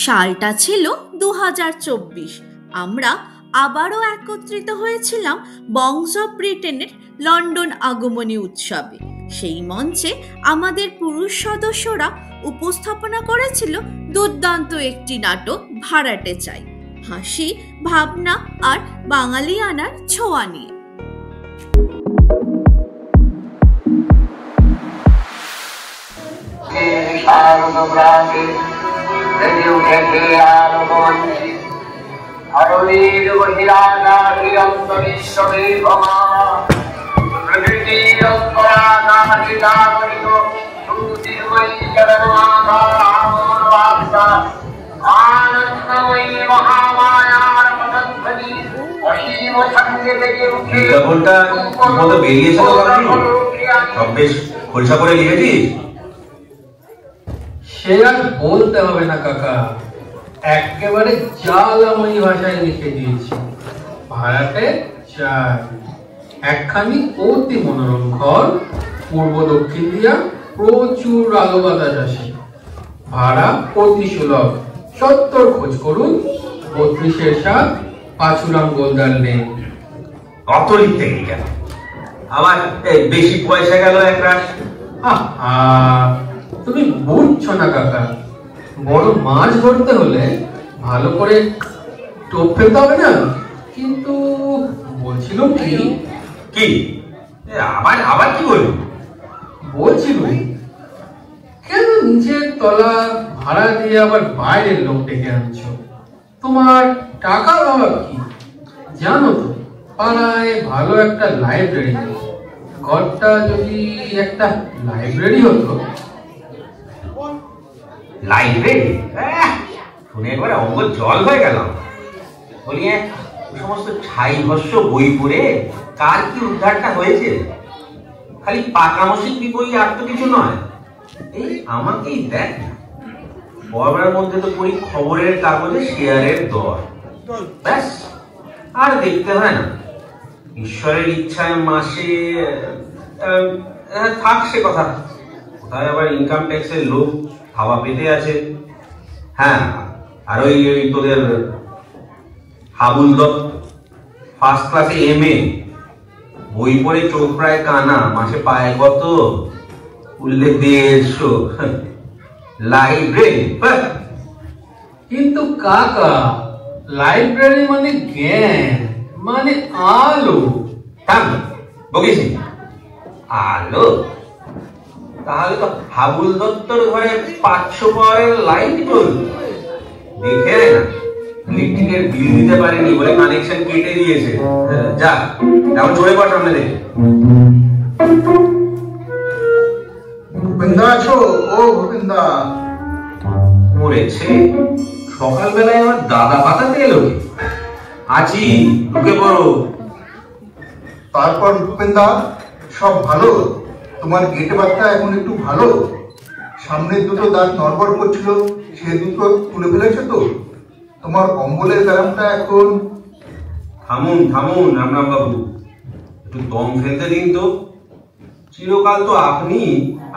সালটা ছিল 2024। আমরা আবারও একত্রিত হয়েছিলাম বংশ অফ ব্রিটেনের লন্ডন আগমনী উৎসবে। সেই মঞ্চে আমাদের পুরুষ সদস্যরা উপস্থাপনা করেছিল দুর্দান্ত একটি নাটক ভাড়াটে চাই, হাসি, ভাবনা আর বাঙালিয়ানার ছোঁয়া নিয়ে। বিজ্ঞাপনটা মতো বেরিয়েছিল, সব বেশ খোলসা করে লিখেছিস। সে আর বলতে হবে না কাকা, একেবারে জ্বালাময়ী ভাষায় লিখে দিয়েছি। ভাড়াটে চাই, একখানি অতি মনোরম ঘর, পূর্ব দক্ষিণ দিয়া প্রচুর আলো বাতাস আসে, ভাড়া অতি সুলভ। 70 খোঁজ করুন, 32-7 পাঁচুরাম গোলদার লেন। কত লিখতে গেলি কেন? আমার বেশি পয়সা গেল একরাশ। তুমি বুঝছো না কাকা, বড় মাছ ধরতে হলে ভালো করে টোপ ফেলতে হবে না। কিন্তু বলছিল কি কি আবার আবার কি বলবো? বলছিল কেন নিজের তলা ভাড়া দিয়ে আবার বাইরের লোক ডেকে আনছো? তোমার টাকার অভাব কি? জানো তো, পাড়ায় ভালো একটা লাইব্রেরি, ঘরটা যদি একটা লাইব্রেরি হতো। লাইব্রেরি শুনে একবারে অঙ্গ জল হয়ে গেল। বলি সমস্ত ছাই ভস্য বই পড়ে কার কি উদ্ধারটা হয়েছে? খালি পাকামশিক বিপরী, আর তো কিছু নয়। এই আমাকেই দেখ, বরাবরের মধ্যে তো পড়ি খবরের কাগজে শেয়ারের দর, ব্যাস, আর দেখতে হয় না। ঈশ্বরের ইচ্ছায় মাসে থাক সে কথা, কোথায় আবার ইনকাম ট্যাক্সের লোক হাওয়া পেতে আছে। হ্যাঁ, আর ওই তোদের হাবুল দত্ত ফার্স্ট ক্লাসে MA, বই পড়ে চোখ প্রায় কানা, মাসে পায় কত? উল্লেখ 150। লাইব্রেরি কিন্তু কাকা, লাইব্রেরি মানে জ্ঞান, মানে আলো। বকিস আলো? তাহলে তো হাবুল দত্তর ঘরে 500 পাওয়ারের লাইট জ্বল। দেখে না, ইলেকট্রিকের বিল দিতে পারেনি বলে কানেকশন কেটে দিয়েছে। যা এখন চলে পড় সামনে দেখে। ভূপেন্দা আছো? ও ভূপেন্দা। মরেছে সকালবেলায় আমার দাদা পাতাতে এলো। আছি, ঢুকে পড়ো। তারপর ভূপেন্দা, সব ভালো? তোমার গেটে বাচ্চা এখন একটু ভালো? সামনের দুটো দাঁত নড়বড় করছিল, সে দুটো তুলে ফেলেছে তো? তোমার অম্বলের ব্যায়ামটা এখন? থামুন থামুন রামরাম বাবু, একটু দম ফেলতে দিন তো। চিরকাল তো আপনি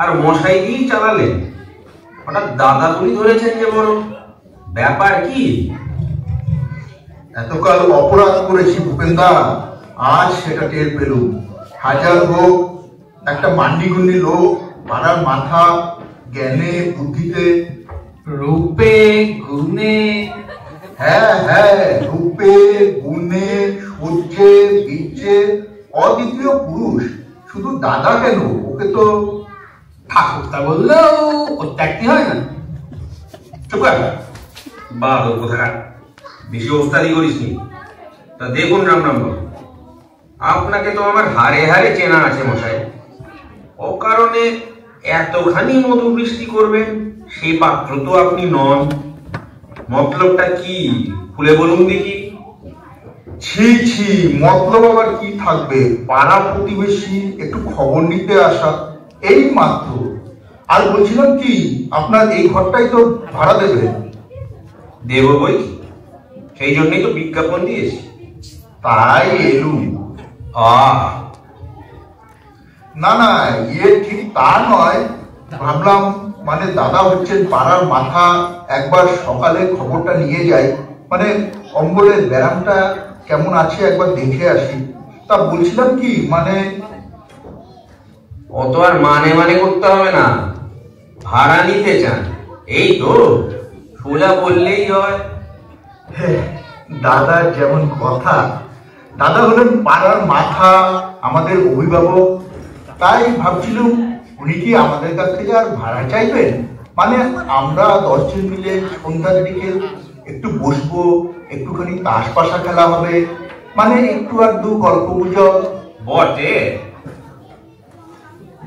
আর মশাই দিয়েই চালালেন, হঠাৎ দাদা বলি ধরেছেন যে বড়, ব্যাপার কি? এতকাল অপরাধ করেছি ভূপেন্দা, আজ সেটা টের পেলুম। হাজার হোক, একটা মান্ডিগুন্ডি লোক, পাড়ার মাথা, জ্ঞানে বুদ্ধিতে, রূপে গুণে। হ্যাঁ হ্যাঁ, রূপে গুণে সূর্যে বীর্যে অদ্বিতীয় পুরুষ। শুধু দাদা কেন, ওকে তো ঠাকুরটা বললেও ত্যাগতি হয় না। চুপ কর বাদর কোথাকার, বেশি ওস্তাদি করিসনি। তা দেখুন রামরাম বাবু, আপনাকে তো আমার হারে হারে চেনা আছে মশাই। অকারণে এতখানি মধু বৃষ্টি করবেন সেই পাত্র তো আপনি নন। মতলবটা কি খুলে বলুন দেখি। ছি ছি, মতলব আবার কি থাকবে? পাড়া প্রতিবেশী একটু খবর নিতে আসা, এই মাত্র। আর বলছিলাম কি, আপনার এই ঘরটাই তো ভাড়া দেবেন? দেব বই, সেই জন্যই তো বিজ্ঞাপন দিয়েছি। তাই এলুম। না না, ইয়ে ঠিক তা নয়, ভাবলাম মানে দাদা হচ্ছেন পাড়ার মাথা, একবার সকালে খবরটা নিয়ে যাই, মানে অম্বলের ব্যারামটা কেমন আছে একবার দেখে আসি। তা বলছিলাম কি, মানে অত আর মানে করতে হবে না, ভাড়া নিতে চান এই তো, সোজা বললেই হয়। দাদার যেমন কথা, দাদা হলেন পাড়ার মাথা, আমাদের অভিভাবক, তাই ভাবছিলাম উনি কি আমাদের কাছ থেকে আর ভাড়া চাইবেন? মানে আমরা 10 জন মিলে সন্ধ্যার দিকে একটু বসবো, একটুখানি তাস পাশা খেলা হবে, মানে একটু আধটু গল্প গুজব। বটে,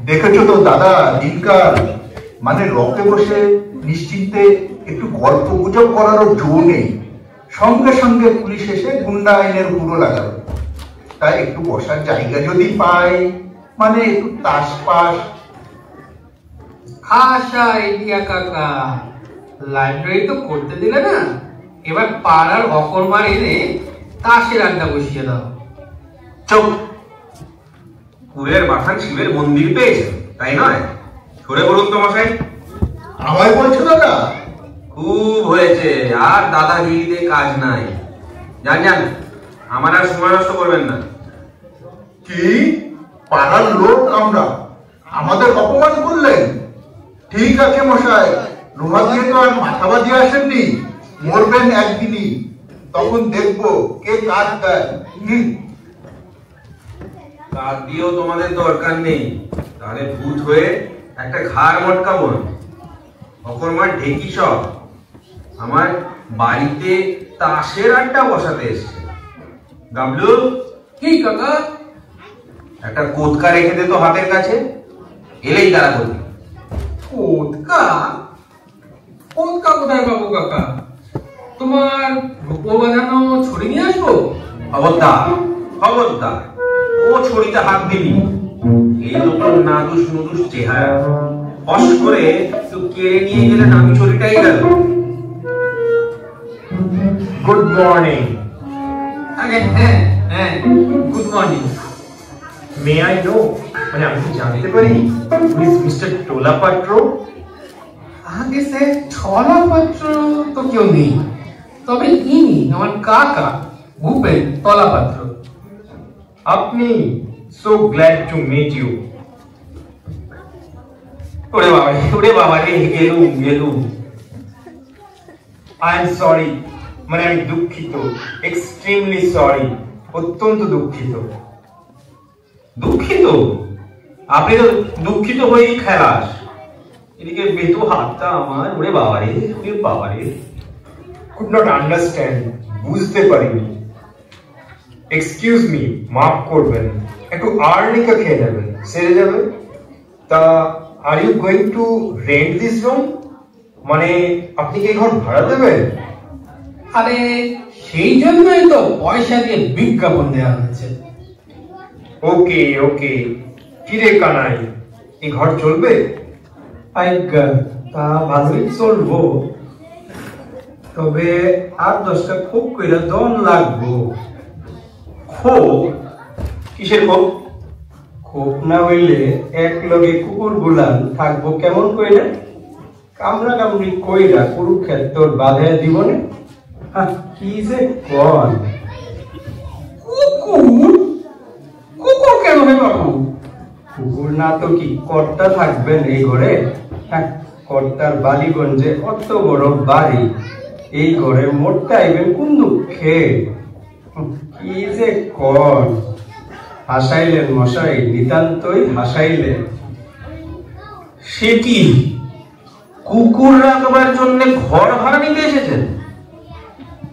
দেখেছো তো দাদা দিনকাল, মানে রকে বসে নিশ্চিন্তে একটু গল্প গুজব করারও জো নেই, সঙ্গে সঙ্গে পুলিশ এসে গুন্ডা আইনের হুড়ো লাগাবে। তাই একটু বসার জায়গা যদি পাই, মানে একটু তাস পাস। আশা আইডিয়া কাকা, লাইব্রেরি তো করতে দিলে না, এবার পাড়ার অকর্মার এনে তাসের আড্ডা বসিয়ে দাও। চুপ, কুলের মাথার শিবের মন্দির পেয়েছে তাই নয়? সরে বলুন তো মশাই। আমায় বলছো দাদা? খুব হয়েছে, আর দাদাগিরিতে কাজ নাই। যান যান, আমার আর সময় নষ্ট করবেন না। কি পাড়ার লোক আমরা, আমাদের অপমান করলেন? ঠিক আছে মশাই, লোহা দিয়ে তো আর মাথা বাজিয়ে আসেননি, মরবেন একদিনই, তখন দেখবো কে কাজ দেয়। কাজ দিয়েও তোমাদের দরকার নেই, তাহলে ভূত হয়ে একটা ঘাড় মটকাবো না। অকর্মার ঢেকি সব আমার বাড়িতে তাসের আড্ডা বসাতে এসছে। গাবলু, কি কাকা? একটা কোদকা রেখে দে তো হাতের কাছে, এলেই তারা করবি। কোদকা? কোদকা কোথায় পাবো কাকা? তোমার রূপো বাঁধানো ছড়ি নিয়ে আসবো? খবরদার খবরদার, ও ছড়িতে হাত দিবি। এই দুটো নাদুস নুদুস চেহারা ফস করে তুই কেড়ে নিয়ে গেলে নামি ছড়িটাই গেল। Good morning. আগে হ্যাঁ হ্যাঁ, good morning. May I know, মানে আমি কি জানতে পারি মিস্টার টোলা পাত্র? আগে সে ছলা পাত্র তো কেউ নেই, তবে ইনি আমার কাকা ভূপেন তলা পাত্র। আপনি, so glad to meet you. ওরে বাবা রে, গেলুম। আই এম সরি, মানে আমি দুঃখিত, এক্সট্রিমলি সরি, অত্যন্ত দুঃখিত। দুঃখিত? আপনি তো দুঃখিত হয়েই খেলাস, এদিকে বেতু হাতটা আমার। ওরে বাবা রে। কুড নট আন্ডারস্ট্যান্ড, বুঝতে পারিনি। এক্সকিউজ মি, মাফ করবেন, একটু আর্নিকা খেয়ে নেবেন, সেরে যাবে। তা are you going to rent this room? মানে আপনি কি ঘর ভাড়া দেবেন? আরে সেই জন্যই তো পয়সা দিয়ে বিজ্ঞাপন দেওয়া হচ্ছে। ওকে ওকে, কিরে কানাই, এই ঘর চলবে? আজ্ঞা, তা ভালোই চলবো, তবে আর 10টা খুব কইরা দন লাগবো। খোপ? কিসের খোপ? খুব না হইলে এক লগে কুকুর গুলান থাকবো কেমন কইরা? কামড়া কামড়ি কইরা কুরুক্ষেত্র বাঁধাইয়া দিবনে। কি যে কন! কুকুর? কুকুর কেন হে বাবু? কুকুর না তো কি কর্তা থাকবেন এই ঘরে? কর্তার বালিগঞ্জে অত বড় বাড়ি, এই ঘরে মোটটা আইবেন কোন দুঃখে? কি যে কন! হাসাইলেন মশাই, নিতান্তই হাসাইলেন। সে কি, কুকুর রাখবার জন্য ঘর ভাড়া নিতে এসেছেন?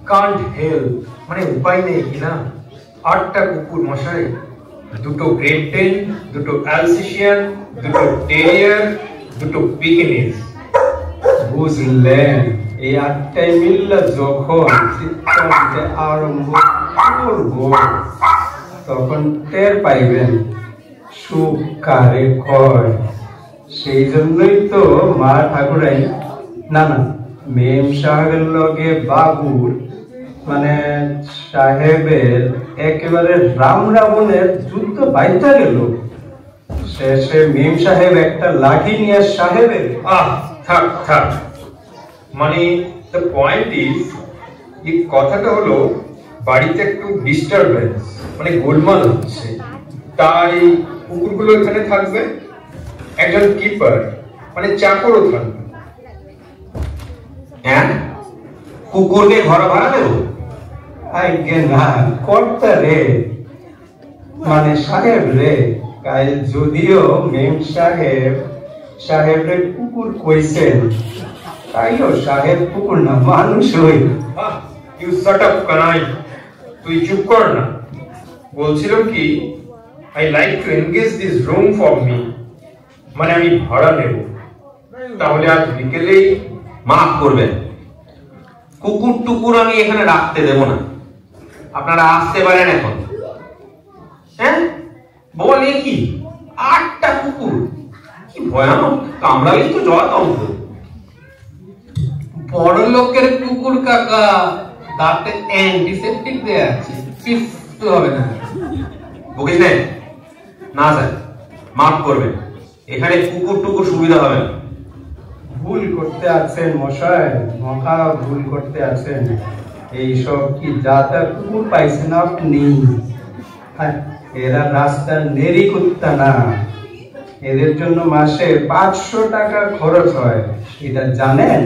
কান্ট হেল্প, মানে উপায় নেই কিনা। 8টা কুকুর মশাই, 2টো গ্রেট ডেন, 2টো অ্যালসেশিয়ান, 2টো টেরিয়ার, 2টো পিকিনিজ। বুঝলেন, এই 8টাই মিললে যখন চিত্তান্তে আরম্ভ করবো, তখন টের পাইবেন সুখ কারে কয়। সেই জন্যই তো মা ঠাকুরাই, না মেম সাহেবের লগে বাবুর, মানে সাহেবের একেবারে রাম রাবণের যুদ্ধ বাইটা গেল। শেষে মেম সাহেব একটা লাঠি নিয়ে সাহেবের থাক থাক, মানে দ্য পয়েন্ট ইজ, এই কথাটা হলো বাড়িতে একটু ডিস্টারবেন্স, মানে গোলমাল হচ্ছে, তাই কুকুরগুলো এখানে থাকবে, একজন কিপার মানে চাকরও থাকবে। হ্যাঁ, কুকুরকে ঘর ভাড়া দেবো? আজ্ঞে না কর্তা রে, মানে সাহেব রে। কাল যদিও মেম সাহেব রে কুকুর কইছেন, তাইও সাহেব কুকুর না, মানুষ হই। ইউ শাট আপ কানাই, তুই চুপ কর না। বলছিলাম কি, I like to engage this room for me, মানে আমি ভাড়া নেব। তাহলে আজ বিকেলেই। মাফ করবেন, কুকুর টুকুর আমি এখানে রাখতে দেব না, আপনারা আসতে পারেন এখন। হ্যাঁ বলে কি, 8টা কুকুর, কি ভয়ানক, কামড়ালেই তো জল অঙ্ক। বড় লোকের কুকুর কাকা, দাঁতে অ্যান্টিসেপটিক দেয়া আছে, কিছু হবে না। বকিস নে? না স্যার, মাফ করবেন, এখানে কুকুর টুকুর সুবিধা হবে না। ভুল করতে আছেন মশাই, মহা ভুল করতে আছেন। এইসব কি যাতা কুকুর পাইছেন আপনি? হ্যাঁ, এরা রাস্তার নেরি কুত্তা না, এদের জন্য মাসে 500 টাকা খরচ হয়, এটা জানেন?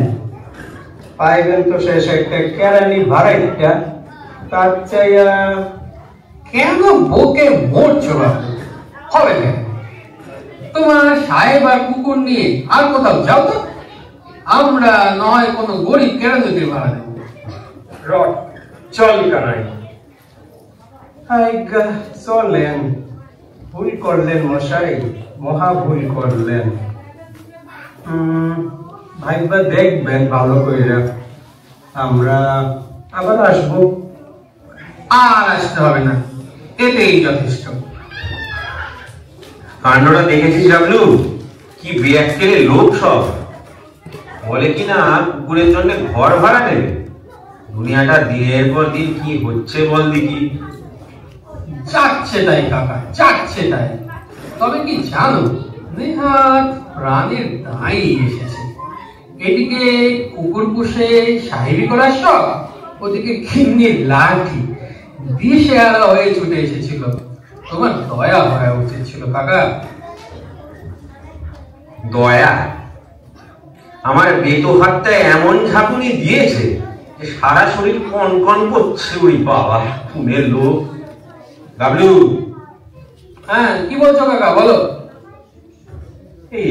পাইবেন তো শেষ একটা কেরানি ভাড়াইটা, তার চাইয়া। কেন বকে মরছো বাবু? হবে না, তোমার সাহেব আর কুকুর নিয়ে আর কোথাও যাও তো, আমরা নয় কোনো গরিব কেরানিদের ভাড়া দেব। রট, চল কানাই। আজ্ঞা চলেন, ভুল করলেন মশাই, মহা ভুল করলেন। ভাইবা দেখবেন ভালো কইরা, আমরা আবার আসবো। আর আসতে হবে না, এতেই যথেষ্ট। কাণ্ডটা দেখেছিস ডাবলু, কি বেয়াক্কেলে লোক সব। বলে কিনা কুকুরের জন্য ঘর ভাড়া নেবে। দুনিয়াটা দিনের পর দিন কি হচ্ছে বল দেখি। যাচ্ছে তাই কাকা, যাচ্ছে তাই। তবে কি জানো, নেহাত প্রাণের দায় এসেছে। এদিকে কুকুর পুষে সাহেবি করার শখ, ওদিকে খিন্নির লাঠি দিশে আলা হয়ে ছুটে এসেছিল। তোমার দয়া হওয়া উচিত ছিল কাকা। দয়া? আমার বেতো হাতটা এমন ঝাঁকুনি দিয়েছে যে সারা শরীর কনকন করছে। ওই বাবা, খুনের লোক। ডাবলু। হ্যাঁ, কি বলছো কাকা, বলো। এই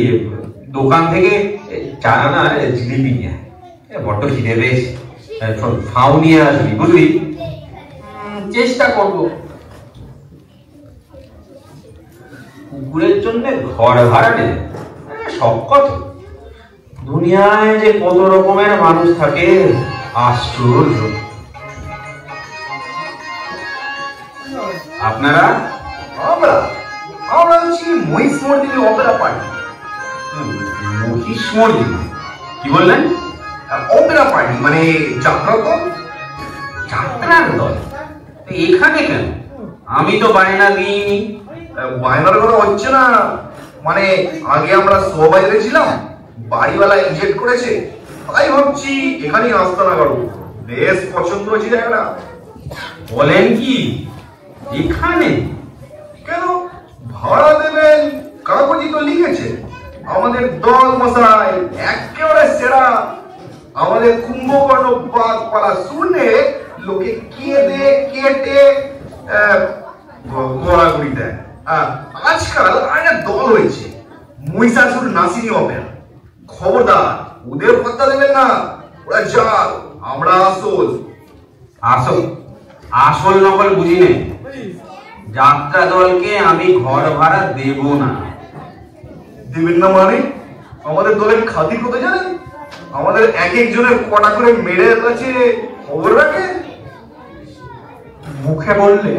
দোকান থেকে চারানা জিলিপি নিয়ে বড্ড খিদে পেয়েছে, ফাউ নিয়ে আসবি বুঝলি? চেষ্টা করবো। কুকুরের জন্য ঘর ভাড়া নেবে, সব কথা। দুনিয়ায় যে কত রকমের মানুষ থাকে, আশ্চর্য। আপনারা? আমরা হচ্ছি মহিষ মর্দিনী অপেরা পার্টি। মহিষ মর্দিনী? কি বললেন? অপেরা পার্টি মানে যাত্রা দল। যাত্রার দল? এখানে কেন? আমি তো বায়না দিইনি। বায়নার কথা হচ্ছে না, মানে আগে আমরা শোবাজারে ছিলাম, বাড়িওয়ালা ইনজেক্ট করেছে, তাই ভাবছি এখানেই আস্তানা করবো। বেশ পছন্দ হয়েছে জায়গাটা। বলেন কি, এখানে? কেন, ভাড়া দেবেন, কাগজই তো লিখেছে। আমাদের দল মশাই একেবারে সেরা। আমাদের কুম্ভকর্ণ বাঘ পালা শুনে লোকে কেঁদে কেটে গড়াগড়ি দেয়। আজকাল একটা দল হয়েছে, মহিষাসুর নাসিনী অপেরা। খবরদার, ওদের পাত্তা দেবেন না, ওরা জাল, আমরা আসল। আসল? আসল নকল বুঝি নেই। যাত্রা দলকে আমি ঘর ভাড়া দেব না। দেবেন না মানে? আমাদের দলের খাতির কত জানেন? আমাদের এক একজনের কটা করে মেরে কাছে খবর রাখে। মুখে বললে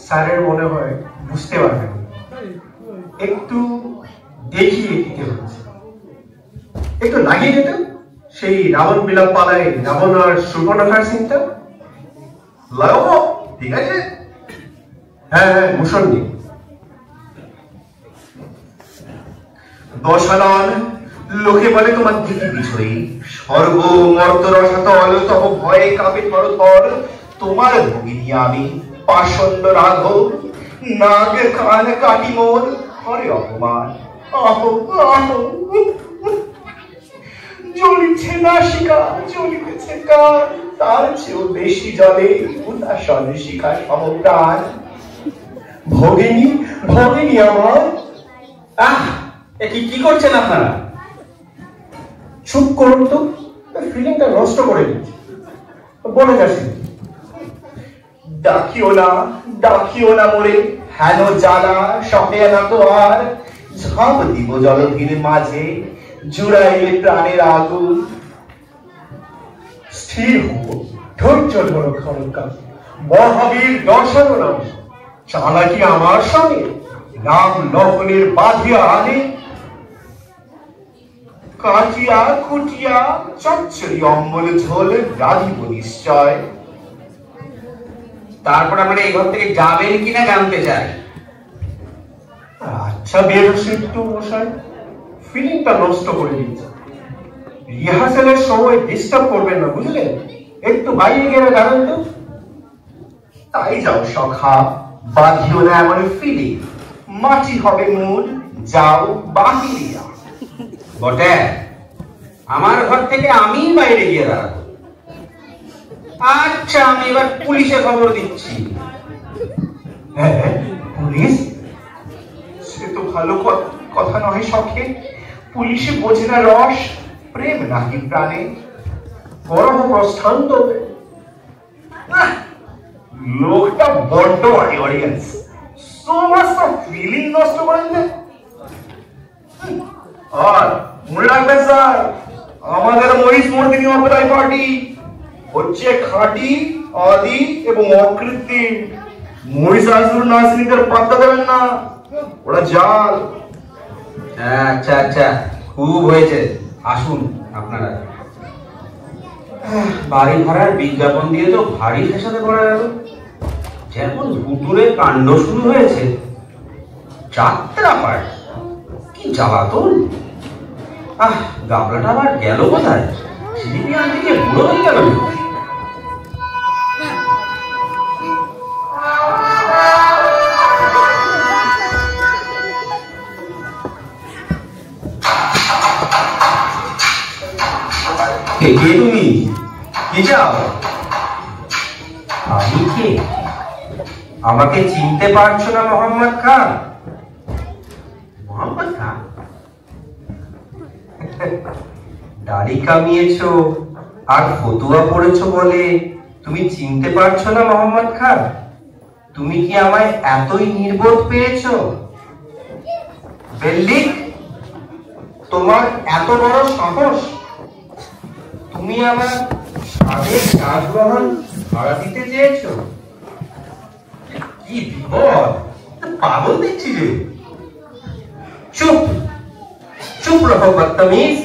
স্যারের মনে হয় বুঝতে পারবেন, একটু দেখিয়ে দিতে হচ্ছে। একটু লাগিয়ে যেত সেই রাবণ বিলাপ পালায় রাবণ আর সুবর্ণখার সিনটা। লাগাবো, ঠিক আছে? হ্যাঁ হ্যাঁ, মুসন্দি। দশানন লোকে বলে তোমার দিকে বিজয়ী, স্বর্গ মর্ত রসাতল তব ভয়ে কাঁপে থরথর। তোমার ভগিনী আমি পাষণ্ড রাঘব, নাগ কান কাটি মোর হরে অপমান। আহো আহো, জ্বলিছে নাসিকা জ্বলিতেছে কান, তার চেয়েও বেশি জলে উদাসন শিখা সমপ্রাণ। ভগিনী ভগিনী আমার। কি করছেন আপনারা? চুপ করুন তো, ফিলিংটা নষ্ট করে দিচ্ছে। বলে যাচ্ছি, ডাকিও না মোরে, হেন জ্বালা সহে না তো আর। ঝাঁপ দিব জলধির মাঝে, জুড়াইলে প্রাণের আগুন। স্থির হো, ধৈর্য ধরো ক্ষণকাল, মহাবীর দর্শন নাম। চালাকি আমার সঙ্গে রাম লক্ষণের বাঁধিয়া আনে, কাটিয়া কুটিয়া চচ্চড়ি অম্বল ঝোল রাধিব নিশ্চয়। তারপর আমরা এই ঘর থেকে যাবেন কিনা জানতে চাই। আচ্ছা বেরোসি একটু মশাই, ফিলিংটা নষ্ট করে দিচ্ছে। রিহার্সালের সময় ডিস্টার্ব করবেন না, বুঝলেন? একটু বাইরে গেলে দাঁড়ান তো। তাই যাও সখা, বাঁধিও না এমন ফিলিং, মাটি হবে মূল, যাও বাহিরিয়া। বটে, আমার ঘর থেকে আমি বাইরে গিয়ে দাঁড়াবো। আচ্ছা, আমি এবার পুলিশে খবর দিচ্ছি। হ্যাঁ, পুলিশ? সে তো ভালো কথা নয় সখে। পুলিশে বোঝে না রস, প্রেম নাকি প্রাণে। বড় প্রস্থান তবে। লোকটা বড্ড audience, so much of feeling নষ্ট করেন না। আর মনে রাখবেন স্যার, আমাদের মহিষ মর্দিনী অপেরাই পার্টি হচ্ছে খাঁটি, আদি এবং অকৃত্রিম। মহিষাসুর নাসিনীদের পাত্তা দেবেন না, ওরা জাল। আচ্ছা আচ্ছা, খুব হয়েছে, আসুন আপনারা। বাড়ি ভাড়ার বিজ্ঞাপন দিয়ে তো ভারী ফেসাতে করা গেল। যেমন ভুতুরে কাণ্ড শুরু হয়েছে, যাত্রা পাঠ, কি জ্বালাতন। গাবলাটা আবার গেল কোথায়? সিলিপি আনতে গিয়ে বুড়ো হয়ে গেল। কে তুমি? কি চাও? আমি কে? আমাকে চিনতে পারছো না মোহাম্মদ খান? মোহাম্মদ খান? দাড়ি কামিয়েছো আর ফতুয়া পড়েছো বলে তুমি চিনতে পারছো না মোহাম্মদ খান? তুমি কি আমায় এতই নির্বোধ পেয়েছো? বেল্লিক, তোমার এত বড় সাহস! তুমি আমার স্বাদের রাজমহল ভাড়া দিতে চেয়েছো? কি বিপদ! পাগল দেখছি রে। চুপ চুপ রহো বদতমিজ,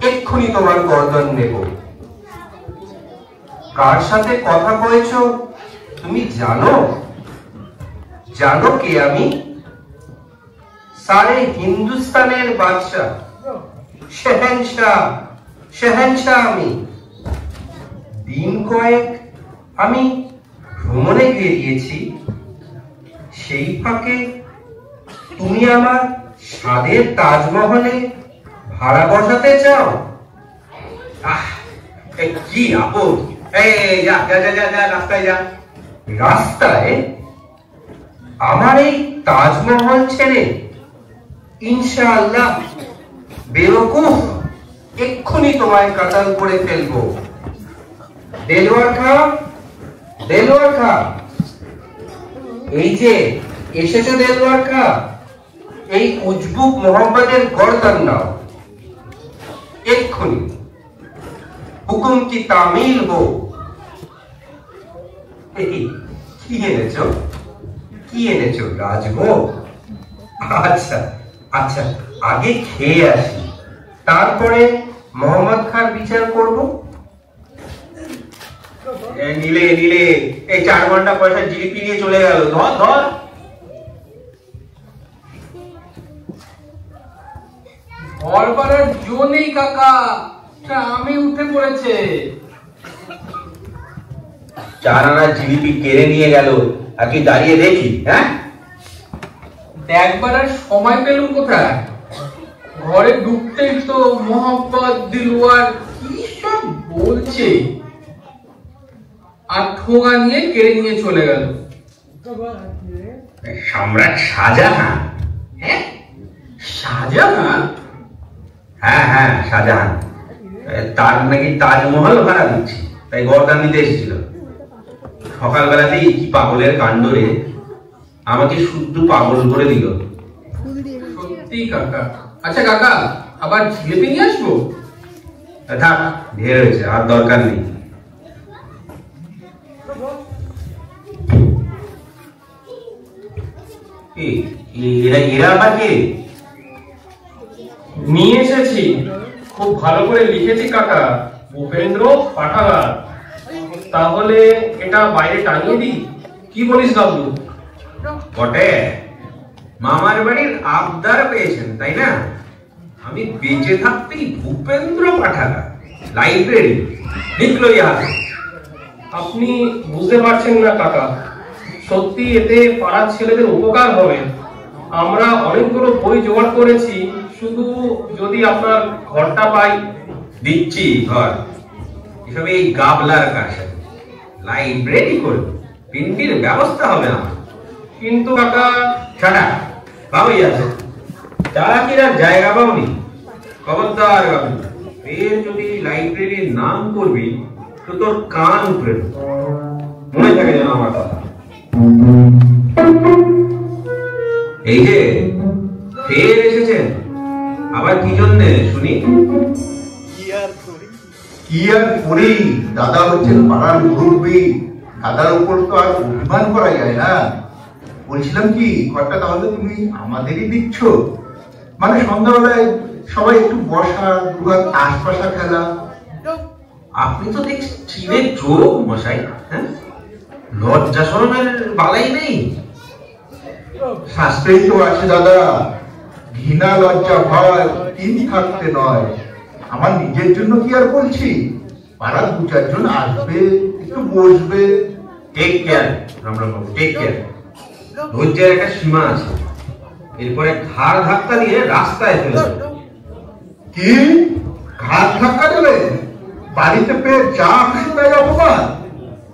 এক্ষুনি তোমার গর্দন নেব। কার সাথে কথা কয়েছো তুমি জানো? জানো কে আমি? সারে হিন্দুস্তানের বাদশা, শেহেনশাহ আমি। দিন কয়েক আমি ভ্রমণে বেরিয়েছি, সেই ফাঁকে তুমি আমার স্বাদের তাজমহলে ভাড়া বসাতে চাও? কি আপদ! যা যা যা যা যা, রাস্তায় যা। রাস্তায়? আমার এই তাজমহল ছেড়ে? ইনশাআল্লাহ। বেওকুফ, এক্ষুনি তোমায় কাতাল করে ফেলবো। দেলোয়ার খা, দেলোয়ার খা, এই যে এসেছো দেলোয়ার খা, এই উজবুক মোহাম্মদের গর্দান নাও এক্ষুনি। হুকুম কি তামিল হো। কি এনেছো? কি এনেছো রাজভোগ? আচ্ছা আচ্ছা, আগে খেয়ে আসি, তারপরে মোহাম্মদ খান বিচার করব। নিলে নিলে, এই 4 ঘন্টা পয়সা জিলিপি নিয়ে চলে গেল। ধর ধর। ঘর বাড়ার জো নেই কাকা, আমি উঠে পড়েছে। 4 আনা জিলিপি কেড়ে নিয়ে গেল, আর কি দাঁড়িয়ে দেখি? হ্যাঁ, দেখবার আর সময় পেলুম কোথায়? ঘরে ঢুকতেই তো মোহাম্মদ দিলওয়ার কি সব বলছে, আর ঠোঙা নিয়ে কেড়ে নিয়ে চলে গেল। সম্রাট শাহজাহান? হ্যাঁ, শাহজাহান? হ্যাঁ হ্যাঁ, শাহজাহান। তার নাকি তাজমহল ভাড়া দিচ্ছি, তাই গরদান নিতে এসেছিল। সকালবেলাতেই কি পাগলের কাণ্ড রে, আমাকে শুদ্ধ পাগল করে দিল। সত্যি কাকা। আচ্ছা কাকা, আবার জিলেপি নিয়ে আসবো? থাক, ঢের হয়েছে, আর দরকার নেই। এরা আবার কে? নিয়ে এসেছি, খুব ভালো করে লিখেছি কাকা, ভূপেন্দ্র পাঠাগার। তাহলে এটা বাইরে টাঙিয়ে দিই, কি বলিস বাবু? বটে, মামার বাড়ির আবদার পেয়েছেন তাই না? আমি বেঁচে থাকতেই ভূপেন্দ্র পাঠাগার, লাইব্রেরি লিখলো ইহাতে। আপনি বুঝতে পারছেন না কাকা, সত্যি এতে পাড়ার ছেলেদের উপকার হবে। আমরা অনেকগুলো বই জোগাড় করেছি, শুধু যদি আপনার ঘরটা পাই। দিচ্ছি ঘর, এসব এই গাবলার কাছে। লাইব্রেরি করব, পিন্ডির ব্যবস্থা হবে আমার। কিন্তু কাকা, ছাড়া বাবুই আছে, তারা কি আর জায়গা পাওনি? খবরদার বাবু, ফের যদি লাইব্রেরির নাম করবি তো তোর কান উপরে মনে থাকে যেন আমার কথা। এই যে ফের এসেছেন, আবার কি জন্যে শুনি? কি আর করি, দাদা হচ্ছেন পাড়ার মুরব্বী, দাদার উপর তো আর অভিমান করা যায় না। বলছিলাম কি, ঘরটা তাহলে তুমি আমাদেরই দিচ্ছ? মানে সন্ধ্যাবেলায় সবাই একটু বসা, দুহাত তাস পাশা খেলা। আপনি তো দেখছি চিনের যোগ মশাই। হ্যাঁ, লজ্জা শরমের বালাই নেই। শাস্ত্রেই তো আছে দাদা, ঘৃণা লজ্জা ভয় তিন থাকতে নয়। আমার নিজের জন্য কি আর বলছি, পাড়ার 2-4 জন আসবে, একটু বসবে। টেক কেয়ার রামরাম বাবু, টেক কেয়ার। ধৈর্যের একটা সীমা আছে, এরপরে ঘাড় ধাক্কা দিয়ে রাস্তায় ফেলে দেবে। কি ঘাট ধাক্কা দেবে? বাড়িতে পেয়ে যা খুশি তাই অপমান?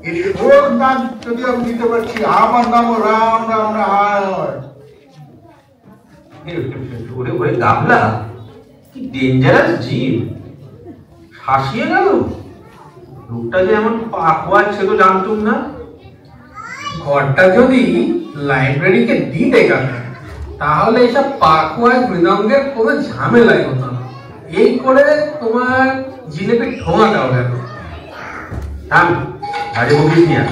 এই শোক নাম যদি আমি দিতে পারছি, আমার নামও রাম রাম রায়। ওরে ওরে গাবলা, কি ডেঞ্জারাস জীব, শাসিয়ে গেল। লোকটা যে এমন পাকুয়া ছিল জানতুম না। ঘরটা যদি লাইব্রেরিকে দিতে কাকা, তাহলে এসব পাকুয়া মৃদঙ্গের কোনো ঝামেলাই হতো না। এই করে তোমার জিলেপির ঠোঙাটাও গেল। থাম, আরে বকিস নিয়া।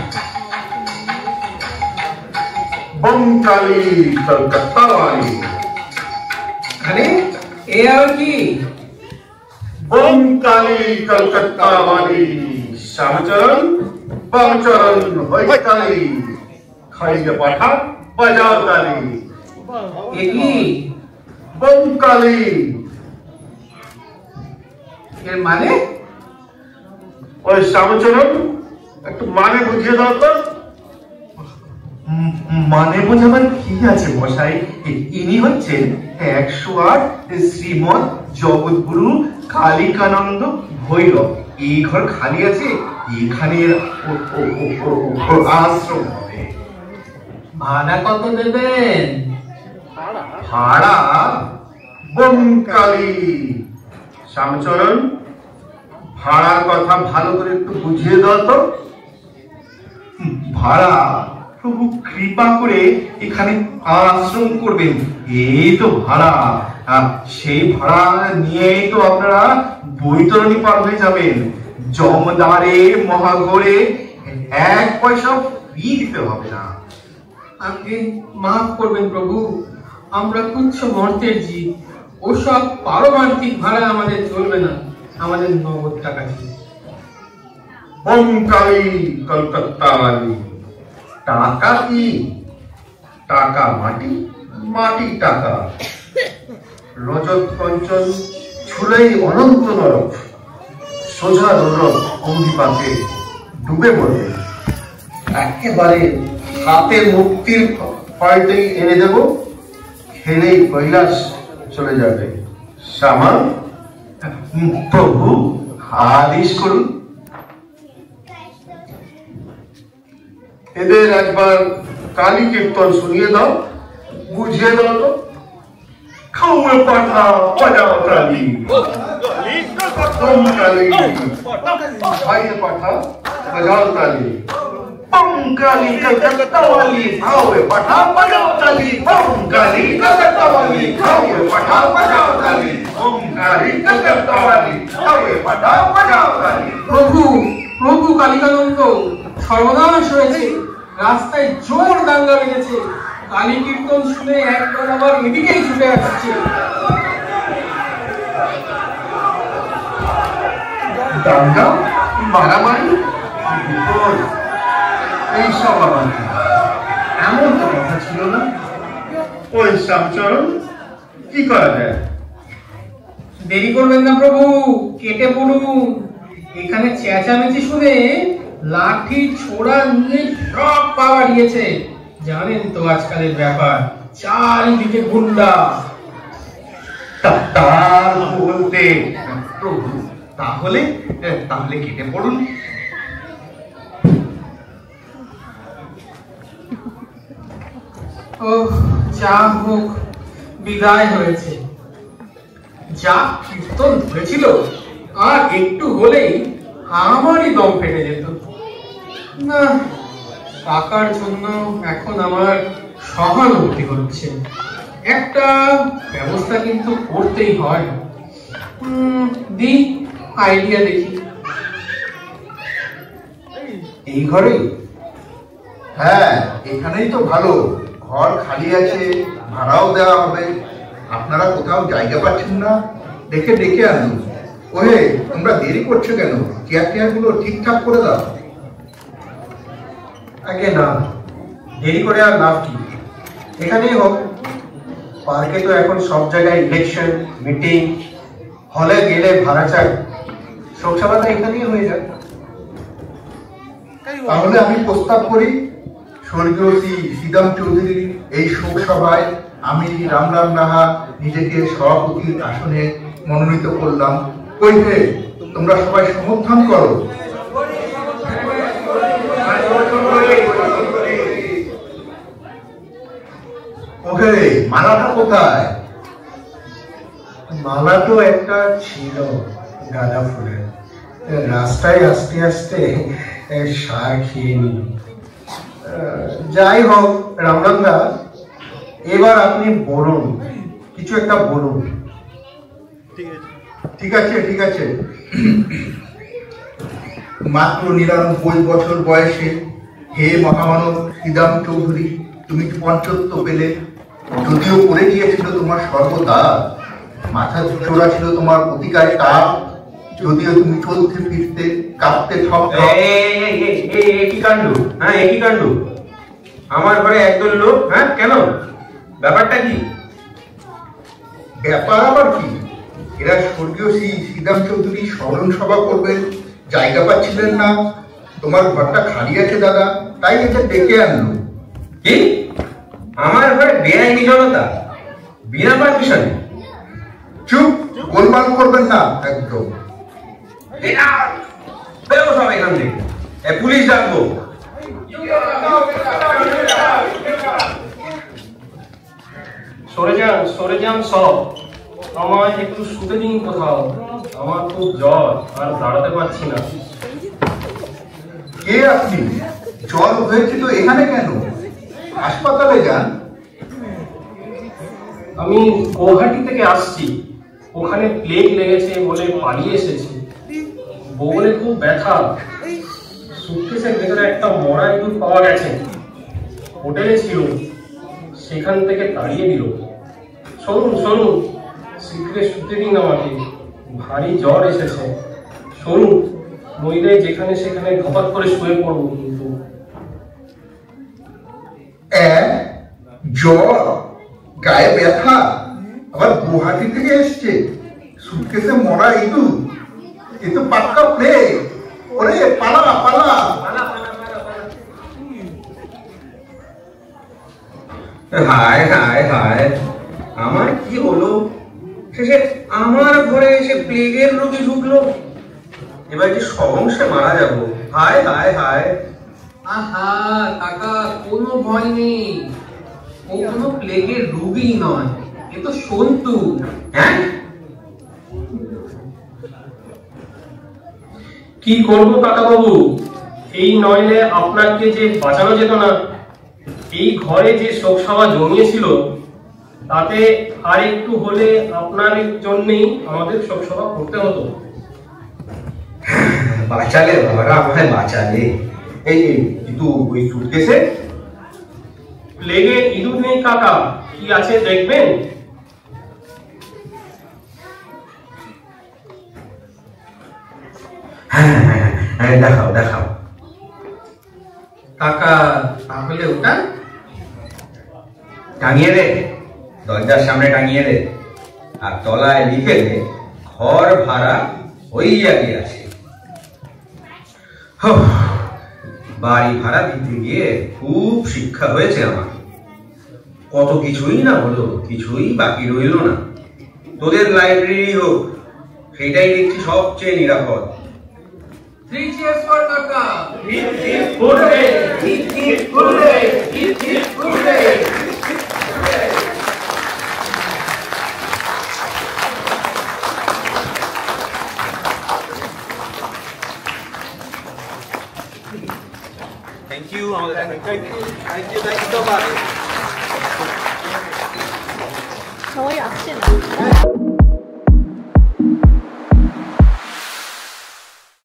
বঙ্গালী কলকাতা বাড়ি। আরে এ আর কি? বঙ্গালী কলকাতা বাড়ি, শ্যামচরণ বামচরণ হৈতালি, খাইয়ে পাঠা বাজাও তালি। এ কি? বঙ্গালী এর মানে? ওই শ্যামচরণ, একটু মানে বুঝিয়ে দাও তো। মানে বোঝাবার কি আছে মশাই, ইনি হচ্ছেন 108 শ্রীমৎ জগৎগুরু কালিকানন্দ ভৈরব। এই ঘর খালি আছে, এখানে আশ্রম হবে। ভাড়া কত দেবেন? ভাড়া বঙ্গালী। শ্যামচরণ, ভাড়ার কথা ভালো করে একটু বুঝিয়ে দাও তো। ভাড়া প্রভু কৃপা করে এখানে আশ্রম করবেন, এই তো ভাড়া। সেই ভাড়া নিয়েই তো আপনারা বৈতরণী পার হয়ে যাবেন। জমদারে মহাগড়ে 1 পয়সা ফি দিতে হবে না। আপনি মাফ করবেন প্রভু, আমরা তুচ্ছ মর্তের জীব, ওসব পারমার্থিক ভাড়া আমাদের চলবে না, আমাদের নগদ টাকা ছিল। বঙ্গালী কলকাতা বাড়ি। টাকা কি? টাকা মাটি, মাটি টাকা। রজত কঞ্চন ছুলেই অনন্ত নরক, সোজা নরক অগ্নিপাতে ডুবে পড়বে। একেবারে হাতে মুক্তির ফলটাই এনে দেব, খেলেই কৈলাস চলে যাবে। সামান প্রভু আদেশ করুন। এদের একবার কালী কীর্তন শুনিয়ে দাও, বুঝিয়ে দাও তো। খাওয়ে পাঠা বাজাও তালি, কালী খাইয়ে পাঠা বাজাও তালি, কালী কলকাতাওয়ালি খাওয়ে পাঠা বাজাও তালি, কালী কলকাতাওয়ালি খাওয়ে পাঠা বাজাও তালি, কালী কলকাতাওয়ালি খাওয়ে পাঠা বাজাও তালি। প্রভু প্রভু কালিকানন্দ, সর্বনাশ হয়েছে, রাস্তায় জোর দাঙ্গা লেগেছে। কালী কীর্তন শুনে একদল আবার এদিকেই ছুটে আসছে। দাঙ্গা, মারামারি, এইসব আবার এমন তো কথা ছিল না। ওই শ্যামচরণ, কি করা যায়? দেরি করবেন না প্রভু, কেটে পড়ুন। এখানে চেঁচামেচি শুনে লাঠি ছোড়া নিয়ে সব পা বাড়িয়েছে। জানেন তো আজকালের ব্যাপার, চারিদিকে গুন্ডা। তার বলতে প্রভু, তাহলে তাহলে কেটে পড়ুন। ও যা হোক, বিদায় হয়েছে। যা কীর্তন হয়েছিল, আর একটু হলেই আমারই দম ফেটে যেত। না, টাকার জন্য এখন আমার সহানুভূতি হচ্ছে। একটা ব্যবস্থা কিন্তু করতেই হয়। আইডিয়া দেখি। এই ঘরেই? হ্যাঁ, এখানেই তো ভালো। ঘর খালি আছে, ভাড়াও দেওয়া হবে। আপনারা কোথাও জায়গা পাচ্ছেন না, দেখে ডেকে আনুন। ওহে, তোমরা দেরি করছো কেন? চেয়ার গুলো ঠিকঠাক করে দাও। আগে না, দেরি করে আর লাভ কি? এখানেই হোক। পার্কে তো এখন সব জায়গায় ইলেকশন, মিটিং, হলে গেলে ভাড়া চাই। শোকসভাটা এখানেই হয়ে যাক। তাহলে আমি প্রস্তাব করি, স্বর্গীয় শ্রী শ্রীদাম চৌধুরীর এই শোক সভায় আমি রামরাম নাহা নিজেকে সভাপতির আসনে মনোনীত করলাম। ওই হে, তোমরা সবাই সমর্থন করো। ওকে, মালাটা কোথায়? মালা তো একটা ছিল গাঁদা ফুলের, রাস্তায় আসতে আসতে সার খেয়ে নিল। যাই হোক রামরামদা, এবার আপনি বলুন, কিছু একটা বলুন। ঠিক আছে ঠিক আছে। মাত্র 99 বছর বয়সে হে মহামানব শ্রীদাম চৌধুরী, তুমি পঞ্চত্ব পেলে। যদিও পড়ে গিয়েছিল তোমার সর্বদা, মাথা চোরা ছিল তোমার অতিকায় তাপ, যদিও তুমি চলতে ফিরতে কাঁপতে ঠক। কি কাণ্ড! হ্যাঁ, একই কাণ্ড। আমার ঘরে একদল লোক। হ্যাঁ, কেন? ব্যাপারটা কি? ব্যাপার আবার কি? এরা স্বর্গীয় শ্রী শ্রীদাম চৌধুরী স্মরণ সভা করবেন, জায়গা পাচ্ছিলেন না। তোমার ঘরটা খালি আছে দাদা, তাই এটা ডেকে আনলো। কি? আমার ঘরে বেআইনি জনতা, বিনা পারমিশনে? চুপ, গোলমাল করবেন না একদম। বেরো সব এখান থেকে, পুলিশ ডাকবো। সরে যান সব। আমায় একটু শুতে দিন কোথাও, আমার খুব জ্বর, আর দাঁড়াতে পারছি না। কে আপনি? জ্বর হয়েছিল এখানে কেন? হাসপাতালে যান। আমি গৌহাটি থেকে আসছি, ওখানে প্লেগ লেগেছে বলে পালিয়ে এসেছি। বউলে খুব ব্যথা। সুটকেসের ভেতরে একটা মরা ইঁদুর পাওয়া গেছে, হোটেলে ছিল, সেখান থেকে তাড়িয়ে দিল। সরুন, শীঘ্রে শুতে দিন আমাকে, ভারী জ্বর এসেছে। সরুন, নইলে যেখানে সেখানে ঘপাত করে শুয়ে পড়বো। কিন্তু জ্বর, গায়ে ব্যথা, আবার গুয়াহাটি থেকে এসছে, সুটকেসে মরা ইঁদুর, এ তো পাক্কা প্লে। ওরে পালা পালা। হায় হায় হায়, আমার কি হলো? শেষে আমার ঘরে এসে প্লেগের রোগী ঢুকলো। এবার কি সহংসে মারা যাবো? হায় হায় হায়। আহা কাকা, কোনো ভয় নেই, ও কোনো প্লেগের রোগী নয়, এ তো সন্তু। হ্যাঁ, কি করবো কাকা বাবু, এই নইলে আপনাকে যে বাঁচানো যেত না। এই ঘরে যে শোক সভা জমিয়েছিল, তাতে আর একটু হলে আপনার জন্যই আমাদের শোক সভা করতে হতো। বাঁচালে বাবারা, আমায় বাঁচালে। এই কিন্তু ওই সুটকেসে প্লেগে ইঁদুর নেই কাকা, কি আছে দেখবেন? হ্যাঁ হ্যাঁ হ্যাঁ, দেখাও দেখাও। কাকা তাহলে ওটা টাঙিয়ে দে, দরজার সামনে টাঙিয়ে দে, আর তলায় লিখে দে ঘর ভাড়া হইয়া গিয়াছে। বাড়ি ভাড়া দিতে গিয়ে খুব শিক্ষা হয়েছে আমার। কত কিছুই না হলো, কিছুই বাকি রইল না। তোদের লাইব্রেরি হোক, সেটাই দেখছি সবচেয়ে নিরাপদ। 3 cheers for কাকা। Thank you so much. সবাই আসছে না।